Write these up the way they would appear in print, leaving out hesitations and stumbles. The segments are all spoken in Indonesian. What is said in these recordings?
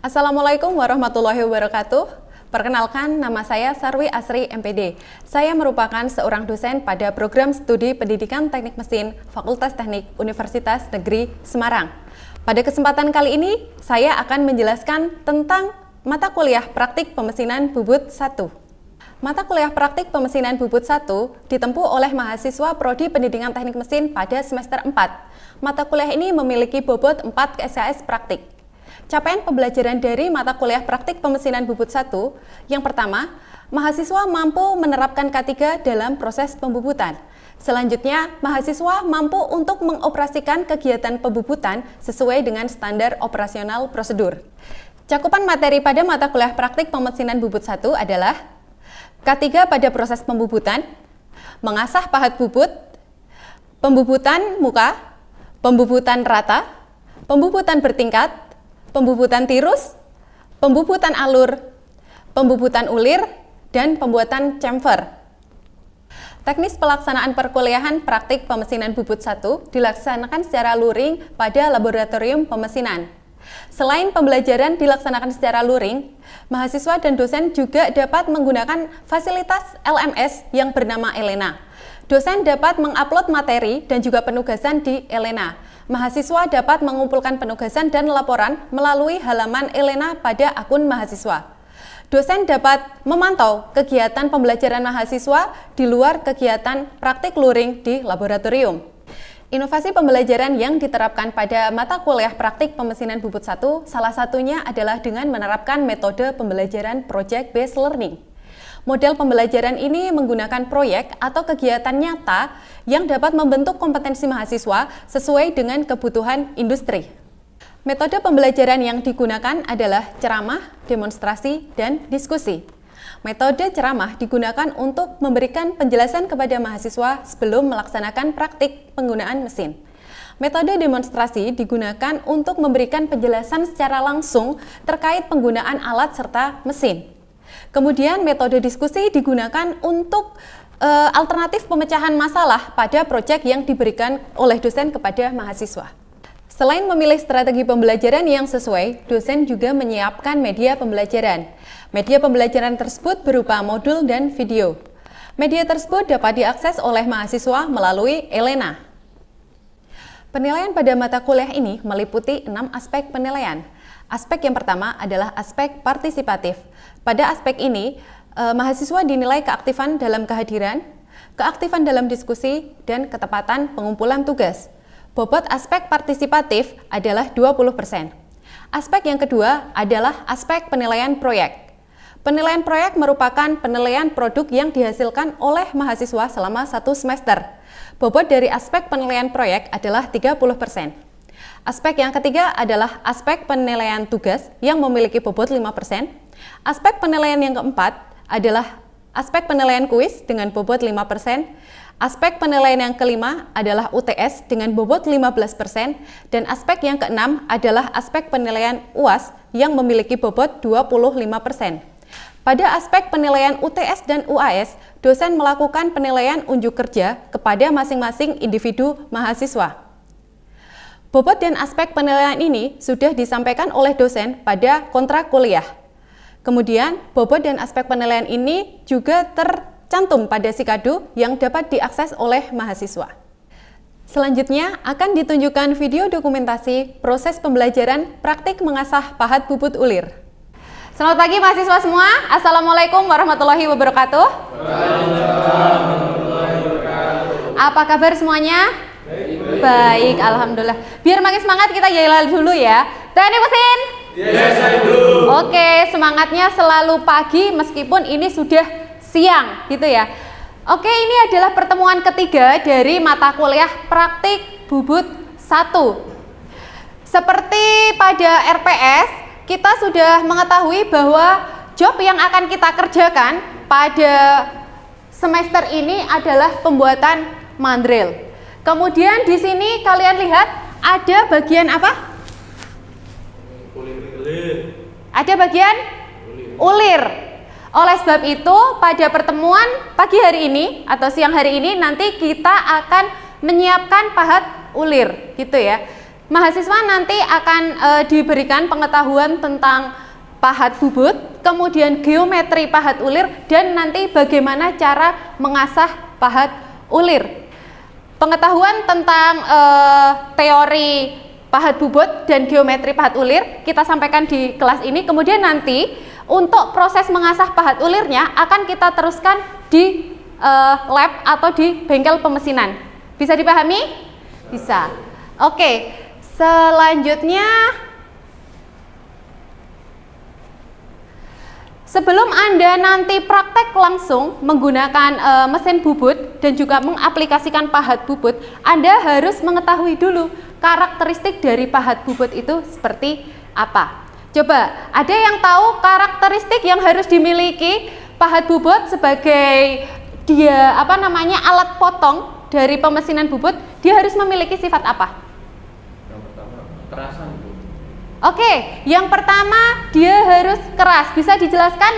Assalamualaikum warahmatullahi wabarakatuh. Perkenalkan, nama saya Sarwi Asri MPD. Saya merupakan seorang dosen pada program studi Pendidikan Teknik Mesin Fakultas Teknik Universitas Negeri Semarang. Pada kesempatan kali ini, saya akan menjelaskan tentang mata kuliah praktik pemesinan Bubut 1. Mata kuliah praktik pemesinan Bubut 1 ditempuh oleh mahasiswa Prodi Pendidikan Teknik Mesin pada semester 4. Mata kuliah ini memiliki bobot 4 SKS praktik. Capaian pembelajaran dari mata kuliah praktik pemesinan Bubut 1, yang pertama, mahasiswa mampu menerapkan K3 dalam proses pembubutan. Selanjutnya, mahasiswa mampu untuk mengoperasikan kegiatan pembubutan sesuai dengan standar operasional prosedur. Cakupan materi pada mata kuliah praktik pemesinan Bubut 1 adalah K3 pada proses pembubutan, mengasah pahat bubut, pembubutan muka, pembubutan rata, pembubutan bertingkat, pembubutan tirus, pembubutan alur, pembubutan ulir, dan pembuatan chamfer. Teknis pelaksanaan perkuliahan praktik pemesinan Bubut 1 dilaksanakan secara luring pada laboratorium pemesinan. Selain pembelajaran dilaksanakan secara luring, mahasiswa dan dosen juga dapat menggunakan fasilitas LMS yang bernama Elena. Dosen dapat mengupload materi dan juga penugasan di Elena. Mahasiswa dapat mengumpulkan penugasan dan laporan melalui halaman Elena pada akun mahasiswa. Dosen dapat memantau kegiatan pembelajaran mahasiswa di luar kegiatan praktik luring di laboratorium. Inovasi pembelajaran yang diterapkan pada mata kuliah praktik pemesinan Bubut 1 salah satunya adalah dengan menerapkan metode pembelajaran Project Based Learning. Model pembelajaran ini menggunakan proyek atau kegiatan nyata yang dapat membentuk kompetensi mahasiswa sesuai dengan kebutuhan industri. Metode pembelajaran yang digunakan adalah ceramah, demonstrasi, dan diskusi. Metode ceramah digunakan untuk memberikan penjelasan kepada mahasiswa sebelum melaksanakan praktik penggunaan mesin. Metode demonstrasi digunakan untuk memberikan penjelasan secara langsung terkait penggunaan alat serta mesin. Kemudian metode diskusi digunakan untuk alternatif pemecahan masalah pada proyek yang diberikan oleh dosen kepada mahasiswa. Selain memilih strategi pembelajaran yang sesuai, dosen juga menyiapkan media pembelajaran. Media pembelajaran tersebut berupa modul dan video. Media tersebut dapat diakses oleh mahasiswa melalui Elena. Penilaian pada mata kuliah ini meliputi 6 aspek penilaian. Aspek yang pertama adalah aspek partisipatif. Pada aspek ini, mahasiswa dinilai keaktifan dalam kehadiran, keaktifan dalam diskusi, dan ketepatan pengumpulan tugas. Bobot aspek partisipatif adalah 20%. Aspek yang kedua adalah aspek penilaian proyek. Penilaian proyek merupakan penilaian produk yang dihasilkan oleh mahasiswa selama 1 semester. Bobot dari aspek penilaian proyek adalah 30%. Aspek yang ketiga adalah aspek penilaian tugas yang memiliki bobot 5%. Aspek penilaian yang keempat adalah aspek penilaian kuis dengan bobot 5%. Aspek penilaian yang kelima adalah UTS dengan bobot 15%. Dan aspek yang keenam adalah aspek penilaian UAS yang memiliki bobot 25%. Pada aspek penilaian UTS dan UAS, dosen melakukan penilaian unjuk kerja kepada masing-masing individu mahasiswa. Bobot dan aspek penilaian ini sudah disampaikan oleh dosen pada kontrak kuliah. Kemudian, bobot dan aspek penilaian ini juga tercantum pada Sikadu yang dapat diakses oleh mahasiswa. Selanjutnya akan ditunjukkan video dokumentasi proses pembelajaran praktik mengasah pahat bubut ulir. Selamat pagi mahasiswa semua. Assalamualaikum warahmatullahi wabarakatuh. Apa kabar semuanya? Baik, alhamdulillah. Biar makin semangat kita yel dulu ya. Teknik mesin? Yes, I do. Oke, semangatnya selalu pagi meskipun ini sudah siang gitu ya. Oke, ini adalah pertemuan ketiga dari mata kuliah praktik Bubut 1. Seperti pada RPS, kita sudah mengetahui bahwa job yang akan kita kerjakan pada semester ini adalah pembuatan mandril. Kemudian di sini kalian lihat ada bagian apa? Ada bagian ulir. Oleh sebab itu, pada pertemuan pagi hari ini atau siang hari ini nanti kita akan menyiapkan pahat ulir, gitu ya. mahasiswa nanti akan diberikan pengetahuan tentang pahat bubut, kemudian geometri pahat ulir, dan nanti bagaimana cara mengasah pahat ulir. Pengetahuan tentang teori pahat bubut dan geometri pahat ulir kita sampaikan di kelas ini. Kemudian nanti untuk proses mengasah pahat ulirnya akan kita teruskan di lab atau di bengkel pemesinan. Bisa dipahami? Bisa. Oke, selanjutnya sebelum Anda nanti praktek langsung menggunakan mesin bubut dan juga mengaplikasikan pahat bubut, Anda harus mengetahui dulu karakteristik dari pahat bubut itu seperti apa. Coba, ada yang tahu karakteristik yang harus dimiliki pahat bubut sebagai dia alat potong dari pemesinan bubut? Dia harus memiliki sifat apa? Yang pertama, kekerasan. Oke, yang pertama dia harus keras. Bisa dijelaskan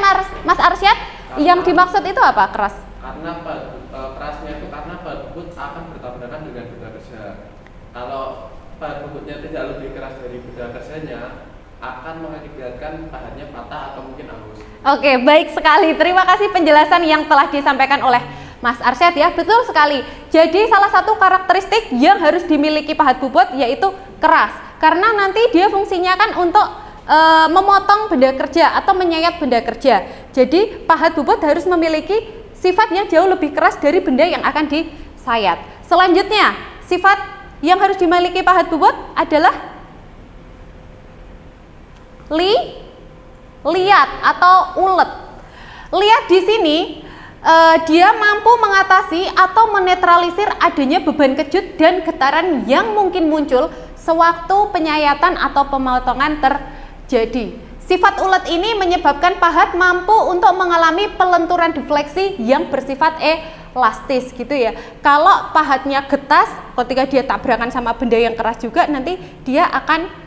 Mas Arsyad? Yang dimaksud itu apa keras? Karena kerasnya itu karena pahat bubut akan bertabrakan dengan benda kerja. Kalau pahat bubutnya tidak lebih keras dari benda kerjanya, akan mengakibatkan bahannya patah atau mungkin hangus. Oke, baik sekali. Terima kasih penjelasan yang telah disampaikan oleh Mas Arsyad ya. Betul sekali. Jadi salah satu karakteristik yang harus dimiliki pahat bubut yaitu keras. Karena nanti dia fungsinya kan untuk memotong benda kerja atau menyayat benda kerja. Jadi pahat bubut harus memiliki sifat yang jauh lebih keras dari benda yang akan disayat. Selanjutnya, sifat yang harus dimiliki pahat bubut adalah liat atau ulet. Liat di sini dia mampu mengatasi atau menetralisir adanya beban kejut dan getaran yang mungkin muncul sewaktu penyayatan atau pemotongan terjadi. Sifat ulet ini menyebabkan pahat mampu untuk mengalami pelenturan defleksi yang bersifat elastis gitu ya. Kalau pahatnya getas, ketika dia tabrakan sama benda yang keras juga nanti dia akan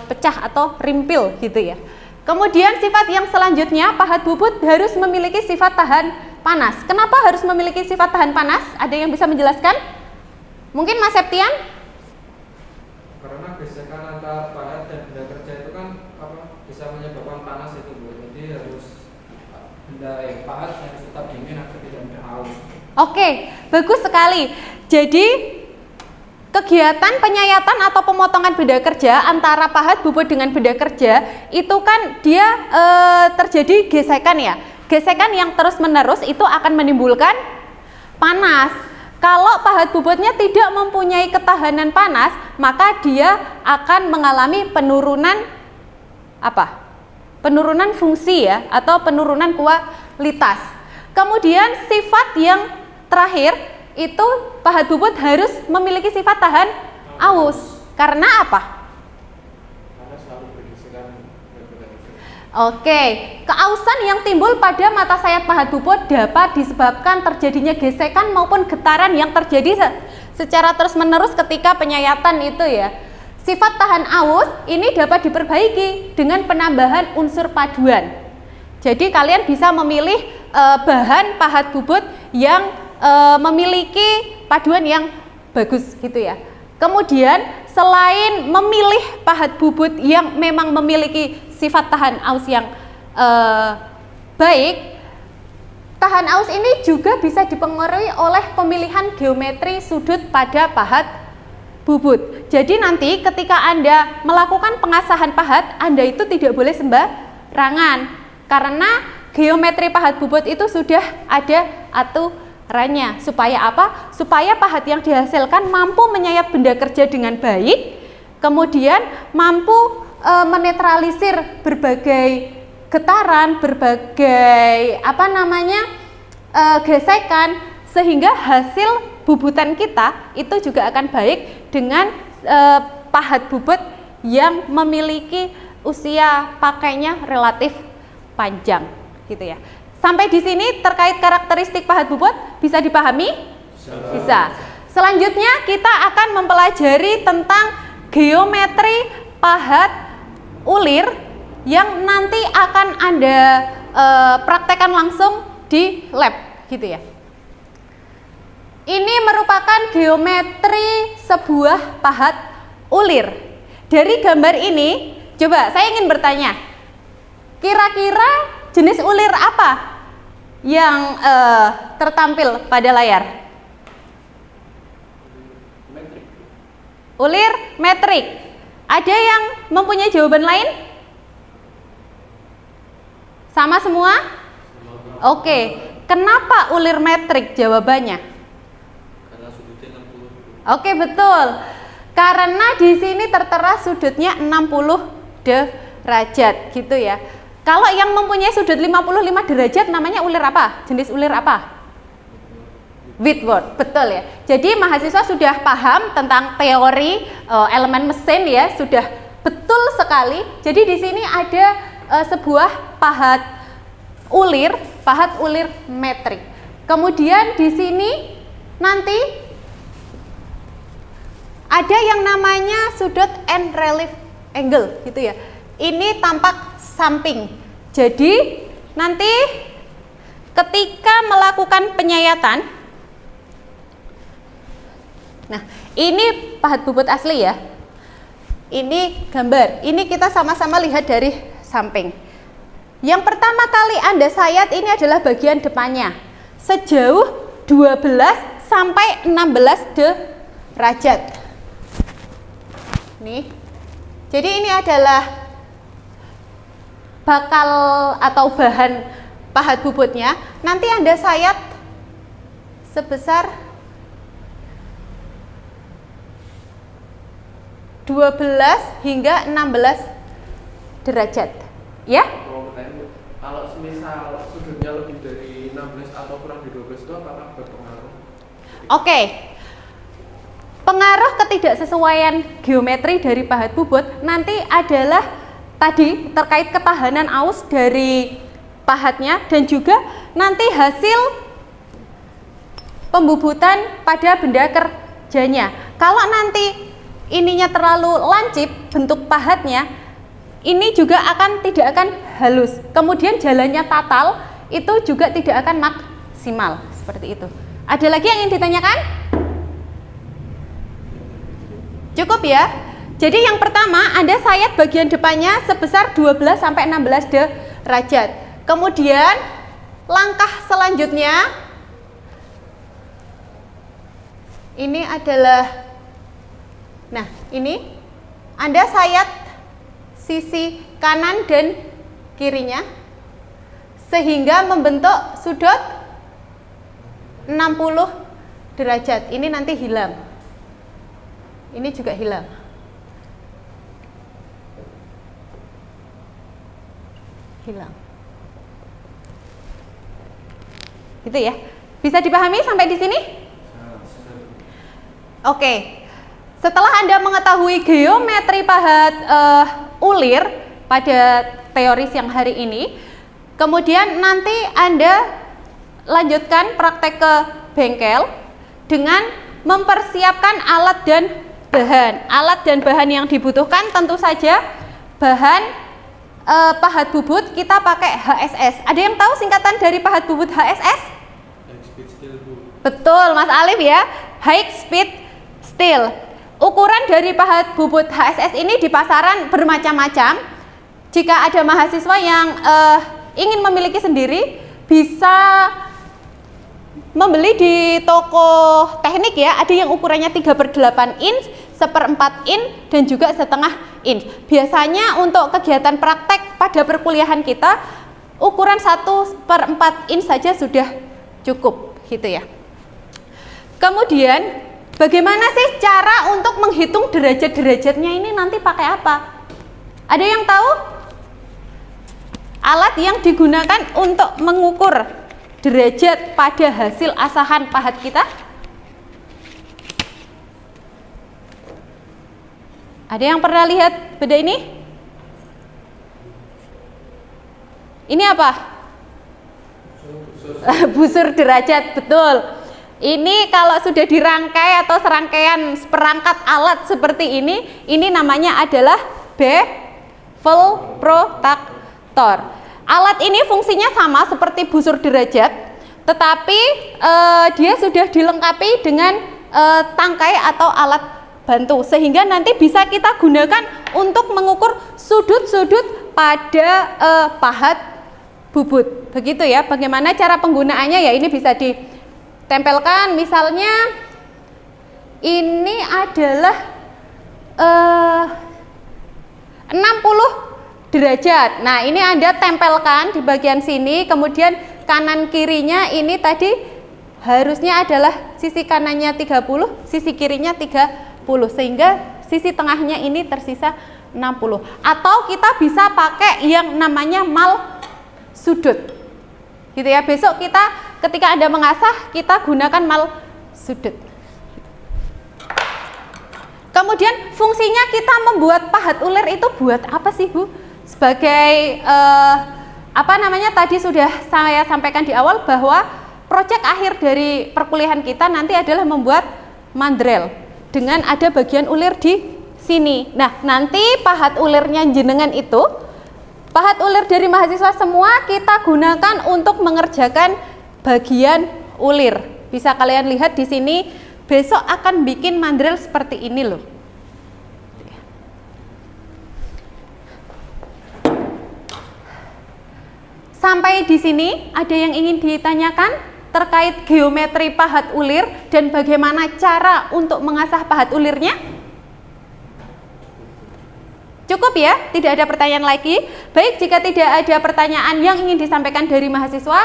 pecah atau rimpil gitu ya. Kemudian sifat yang selanjutnya, pahat bubut harus memiliki sifat tahan panas. Kenapa harus memiliki sifat tahan panas? Ada yang bisa menjelaskan? Mungkin Mas Septian? Karena gesekan antara pahat dan benda kerja itu kan bisa menyebabkan panas itu Bu. Jadi harus benda pahat harus tetap dingin agar tidak mudah haus. Oke, bagus sekali. Jadi kegiatan penyayatan atau pemotongan benda kerja antara pahat bubut dengan benda kerja itu kan dia terjadi gesekan ya. Gesekan yang terus menerus itu akan menimbulkan panas. Kalau pahat bubutnya tidak mempunyai ketahanan panas, maka dia akan mengalami penurunan apa? Penurunan fungsi ya, atau penurunan kualitas. Kemudian sifat yang terakhir itu pahat bubut harus memiliki sifat tahan aus. Karena apa? Karena selalu bergesekan. Oke, keausan yang timbul pada mata sayat pahat bubut dapat disebabkan terjadinya gesekan maupun getaran yang terjadi secara terus-menerus ketika penyayatan itu ya. Sifat tahan aus ini dapat diperbaiki dengan penambahan unsur paduan. Jadi kalian bisa memilih bahan pahat bubut yang memiliki paduan yang bagus gitu ya. Kemudian selain memilih pahat bubut yang memang memiliki sifat tahan aus yang baik, tahan aus ini juga bisa dipengaruhi oleh pemilihan geometri sudut pada pahat bubut. Jadi nanti ketika Anda melakukan pengasahan pahat, Anda itu tidak boleh sembarangan karena geometri pahat bubut itu sudah ada aturannya. Supaya apa? Supaya pahat yang dihasilkan mampu menyayat benda kerja dengan baik, kemudian mampu menetralisir berbagai getaran, berbagai gesekan, sehingga hasil bubutan kita itu juga akan baik dengan pahat bubut yang memiliki usia pakainya relatif panjang gitu ya. Sampai di sini terkait karakteristik pahat bubut bisa dipahami? Bisa. Selanjutnya kita akan mempelajari tentang geometri pahat ulir yang nanti akan Anda praktekkan langsung di lab gitu ya. Ini merupakan geometri sebuah pahat ulir. Dari gambar ini, coba saya ingin bertanya, kira-kira jenis ulir apa yang tertampil pada layar? Metrik. Ulir metrik. Ada yang mempunyai jawaban lain? Sama semua? Oke. Kenapa ulir metrik jawabannya? Karena sudutnya 60. Oke, betul. Karena di sini tertera sudutnya 60 derajat gitu ya. Kalau yang mempunyai sudut 55 derajat namanya ulir apa? Jenis ulir apa? Whitworth, betul ya. Jadi mahasiswa sudah paham tentang teori elemen mesin ya, sudah betul sekali. Jadi di sini ada sebuah pahat ulir metrik. Kemudian di sini nanti ada yang namanya sudut and relief angle gitu ya. Ini tampak samping. Jadi nanti ketika melakukan penyayatan, nah ini pahat bubut asli ya. Ini gambar. Ini kita sama-sama lihat dari samping. Yang pertama kali Anda sayat ini adalah bagian depannya. Sejauh 12 sampai 16 derajat. Nih. Jadi ini adalah bakal atau bahan pahat bubutnya. Nanti Anda sayat sebesar 12 hingga 16 derajat. Ya? Kalau semisal sudutnya lebih dari 16 atau kurang dari 12 itu apakah berpengaruh? Oke. Pengaruh ketidaksesuaian geometri dari pahat bubut nanti adalah tadi terkait ketahanan aus dari pahatnya dan juga nanti hasil pembubutan pada benda kerjanya. Kalau nanti ininya terlalu lancip bentuk pahatnya, ini juga tidak akan halus. Kemudian jalannya tatal itu juga tidak akan maksimal seperti itu. Ada lagi yang ingin ditanyakan? Cukup ya. Jadi yang pertama Anda sayat bagian depannya sebesar 12 sampai 16 derajat. Kemudian langkah selanjutnya ini adalah, nah ini Anda sayat sisi kanan dan kirinya sehingga membentuk sudut 60 derajat. Ini nanti hilang. Ini juga hilang. Hilang. Gitu ya. Bisa dipahami sampai di sini? Oke. Setelah Anda mengetahui geometri pahat ulir pada teori siang hari ini, kemudian nanti Anda lanjutkan praktek ke bengkel dengan mempersiapkan alat dan bahan. Alat dan bahan yang dibutuhkan tentu saja bahan pahat bubut kita pakai HSS. Ada yang tahu singkatan dari pahat bubut HSS? High speed steel. Betul, Mas Alif ya. High speed steel. Ukuran dari pahat bubut HSS ini di pasaran bermacam-macam. Jika ada mahasiswa yang ingin memiliki sendiri, bisa membeli di toko teknik ya. Ada yang ukurannya 3/8 inch, 1/4 inch, dan juga 1/2 inch. Biasanya untuk kegiatan praktek pada perkuliahan kita, ukuran 1/4 inch saja sudah cukup gitu ya. Kemudian bagaimana sih cara untuk menghitung derajat-derajatnya ini nanti pakai apa? Ada yang tahu? Alat yang digunakan untuk mengukur derajat pada hasil asahan pahat kita? Ada yang pernah lihat benda ini? Ini apa? Busur derajat, betul. Ini kalau sudah dirangkai atau serangkaian perangkat alat seperti ini namanya adalah bevel protractor. Alat ini fungsinya sama seperti busur derajat, tetapi dia sudah dilengkapi dengan tangkai atau alat bantu, sehingga nanti bisa kita gunakan untuk mengukur sudut-sudut pada pahat bubut. Begitu ya. Bagaimana cara penggunaannya ya, ini bisa ditempelkan, misalnya ini adalah 60 derajat. Nah, ini Anda tempelkan di bagian sini, kemudian kanan kirinya ini tadi harusnya adalah sisi kanannya 30, sisi kirinya 30, sehingga sisi tengahnya ini tersisa 60. Atau kita bisa pakai yang namanya mal sudut. Gitu ya. Besok kita ketika Anda mengasah, kita gunakan mal sudut. Kemudian fungsinya kita membuat pahat ulir itu buat apa sih, Bu? Sebagai tadi sudah saya sampaikan di awal bahwa proyek akhir dari perkuliahan kita nanti adalah membuat mandrel dengan ada bagian ulir di sini. Nah, nanti pahat ulirnya jenengan itu, pahat ulir dari mahasiswa semua kita gunakan untuk mengerjakan bagian ulir. Bisa kalian lihat di sini, besok akan bikin mandrel seperti ini loh. Sampai di sini ada yang ingin ditanyakan terkait geometri pahat ulir dan bagaimana cara untuk mengasah pahat ulirnya? Cukup ya? Tidak ada pertanyaan lagi? Baik, jika tidak ada pertanyaan yang ingin disampaikan dari mahasiswa,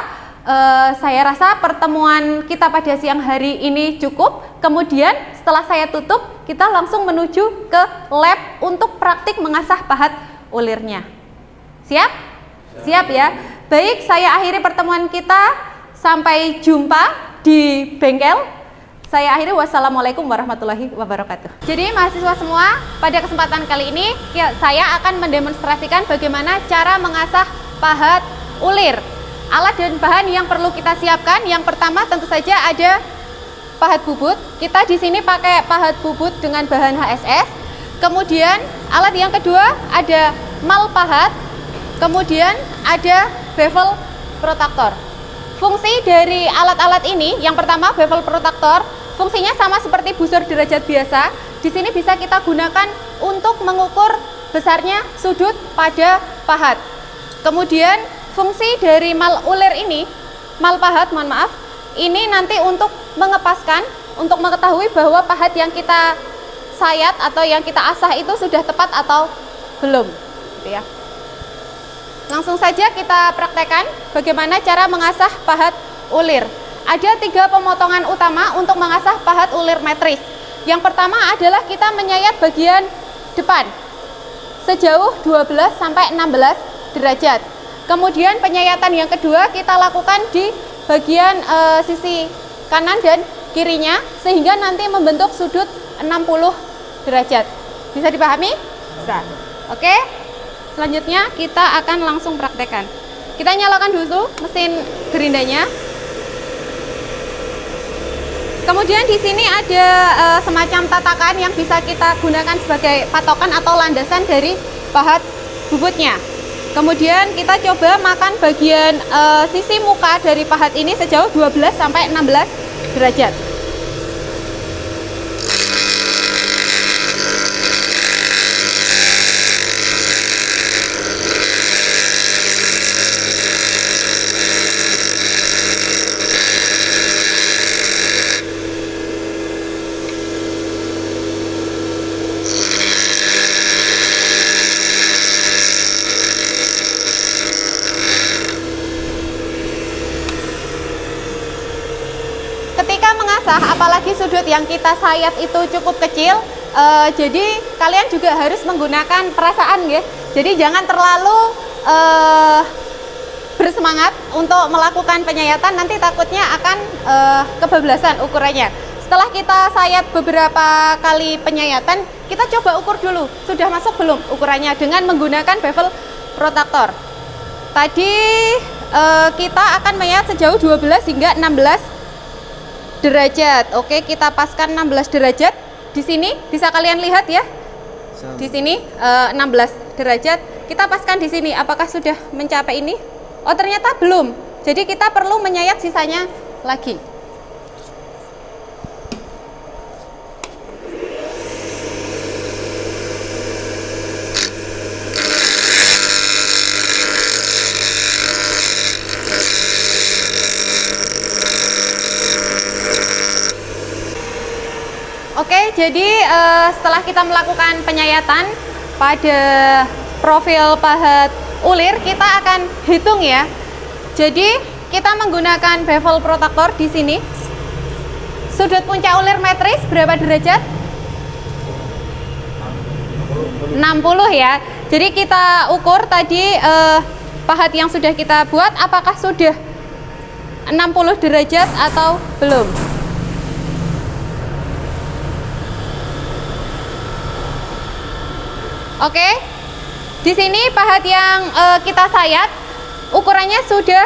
saya rasa pertemuan kita pada siang hari ini cukup. Kemudian setelah saya tutup, kita langsung menuju ke lab untuk praktik mengasah pahat ulirnya. Siap? Siap ya? Baik, saya akhiri pertemuan kita. Sampai jumpa di bengkel. Saya akhiri, wassalamualaikum warahmatullahi wabarakatuh. Jadi mahasiswa semua, pada kesempatan kali ini saya akan mendemonstrasikan bagaimana cara mengasah pahat ulir. Alat dan bahan yang perlu kita siapkan, yang pertama tentu saja ada pahat bubut. Kita di sini pakai pahat bubut dengan bahan HSS. Kemudian alat yang kedua ada mal pahat. Kemudian ada bevel protractor. Fungsi dari alat-alat ini, yang pertama bevel protractor, fungsinya sama seperti busur derajat biasa. Di sini bisa kita gunakan untuk mengukur besarnya sudut pada pahat. Kemudian fungsi dari mal ulir ini, mal pahat, mohon maaf, ini nanti untuk mengepaskan, untuk mengetahui bahwa pahat yang kita sayat atau yang kita asah itu sudah tepat atau belum, gitu ya. Langsung saja kita praktekkan bagaimana cara mengasah pahat ulir. Ada 3 pemotongan utama untuk mengasah pahat ulir metris. Yang pertama adalah kita menyayat bagian depan sejauh 12 sampai 16 derajat. Kemudian penyayatan yang kedua kita lakukan di bagian sisi kanan dan kirinya sehingga nanti membentuk sudut 60 derajat. Bisa dipahami? Bisa. Oke? Selanjutnya kita akan langsung praktekkan. Kita nyalakan dulu mesin gerindanya. Kemudian di sini ada semacam tatakan yang bisa kita gunakan sebagai patokan atau landasan dari pahat bubutnya. Kemudian kita coba makan bagian sisi muka dari pahat ini sejauh 12 sampai 16 derajat. Apalagi sudut yang kita sayat itu cukup kecil, jadi kalian juga harus menggunakan perasaan ya. Jadi jangan terlalu bersemangat untuk melakukan penyayatan, nanti takutnya akan kebablasan ukurannya. Setelah kita sayat beberapa kali penyayatan, kita coba ukur dulu sudah masuk belum ukurannya dengan menggunakan bevel protractor. Tadi kita akan menyayat sejauh 12 hingga 16 derajat. Oke, kita paskan 16 derajat. Di sini bisa kalian lihat ya. Di sini 16 derajat. Kita paskan di sini. Apakah sudah mencapai ini? Oh, ternyata belum. Jadi kita perlu menyayat sisanya lagi. jadi setelah kita melakukan penyayatan pada profil pahat ulir, kita akan hitung ya. Jadi kita menggunakan bevel protektor di sini. Sudut puncak ulir metris berapa derajat? 60 ya. Jadi kita ukur tadi pahat yang sudah kita buat apakah sudah 60 derajat atau belum. Oke. Di sini pahat yang kita sayat ukurannya sudah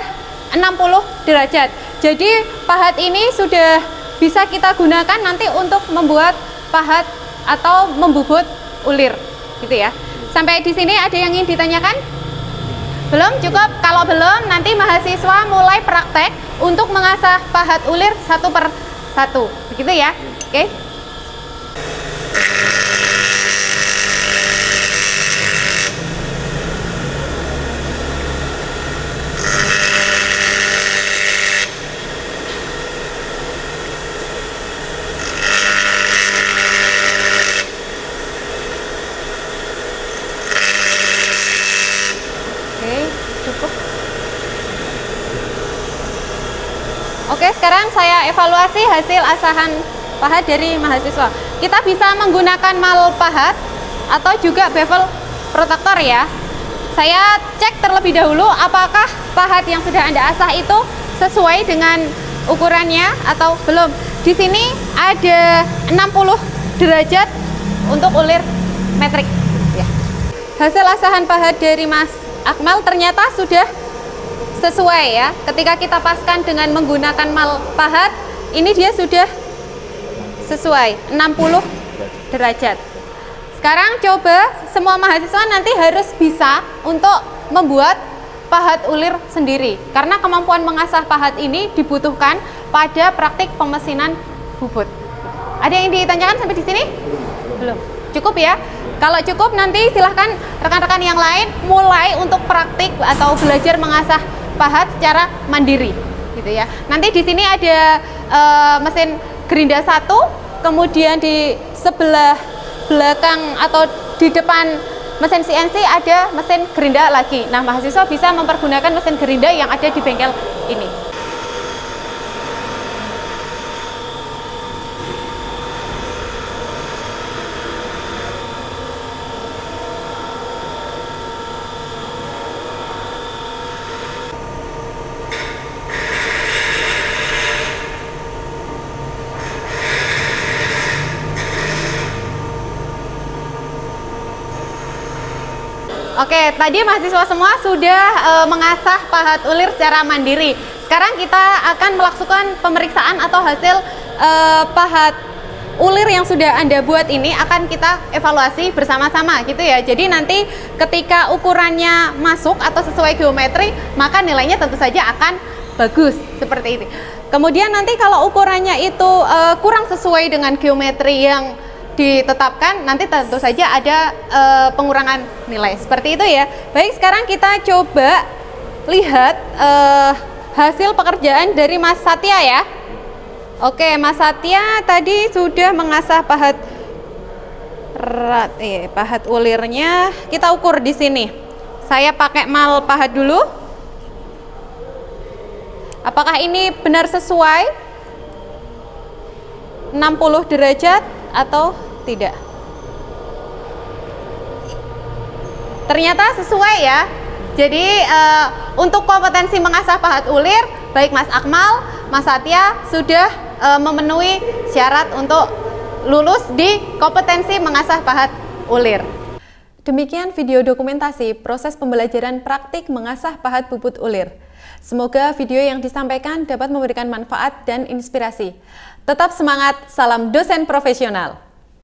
60 derajat. Jadi pahat ini sudah bisa kita gunakan nanti untuk membuat pahat atau membubut ulir, gitu ya. Sampai di sini ada yang ingin ditanyakan? Belum? Cukup? Kalau belum, nanti mahasiswa mulai praktek untuk mengasah pahat ulir satu per satu, begitu ya? Oke? Oke, sekarang saya evaluasi hasil asahan pahat dari mahasiswa. Kita bisa menggunakan mal pahat atau juga bevel protektor ya. Saya cek terlebih dahulu apakah pahat yang sudah Anda asah itu sesuai dengan ukurannya atau belum. Di sini ada 60 derajat untuk ulir metrik ya. Hasil asahan pahat dari Mas Akmal ternyata sudah sesuai ya. Ketika kita paskan dengan menggunakan mal pahat, ini dia sudah sesuai 60 derajat. Sekarang coba semua mahasiswa nanti harus bisa untuk membuat pahat ulir sendiri, karena kemampuan mengasah pahat ini dibutuhkan pada praktik pemesinan bubut. Ada yang ditanyakan sampai di sini? Belum. Cukup ya? Kalau cukup nanti silahkan rekan-rekan yang lain mulai untuk praktik atau belajar mengasah pahat secara mandiri, gitu ya. Nanti di sini ada mesin gerinda 1, kemudian di sebelah belakang atau di depan mesin CNC ada mesin gerinda lagi. Nah, mahasiswa bisa mempergunakan mesin gerinda yang ada di bengkel ini. Oke, tadi mahasiswa semua sudah mengasah pahat ulir secara mandiri. Sekarang kita akan melakukan pemeriksaan atau hasil pahat ulir yang sudah Anda buat ini akan kita evaluasi bersama-sama gitu ya. Jadi nanti ketika ukurannya masuk atau sesuai geometri, maka nilainya tentu saja akan bagus seperti ini. Kemudian nanti kalau ukurannya itu kurang sesuai dengan geometri yang ditetapkan, nanti tentu saja ada pengurangan nilai seperti itu ya. Baik, sekarang kita coba lihat hasil pekerjaan dari Mas Satya ya. Oke, Mas Satya tadi sudah mengasah pahat pahat ulirnya. Kita ukur di sini. Saya pakai mal pahat dulu. Apakah ini benar sesuai 60 derajat atau tidak? Ternyata sesuai ya. Jadi untuk kompetensi mengasah pahat ulir, baik Mas Akmal, Mas Satya sudah memenuhi syarat untuk lulus di kompetensi mengasah pahat ulir. Demikian video dokumentasi proses pembelajaran praktik mengasah pahat bubut ulir. Semoga video yang disampaikan dapat memberikan manfaat dan inspirasi. Tetap semangat, salam dosen profesional.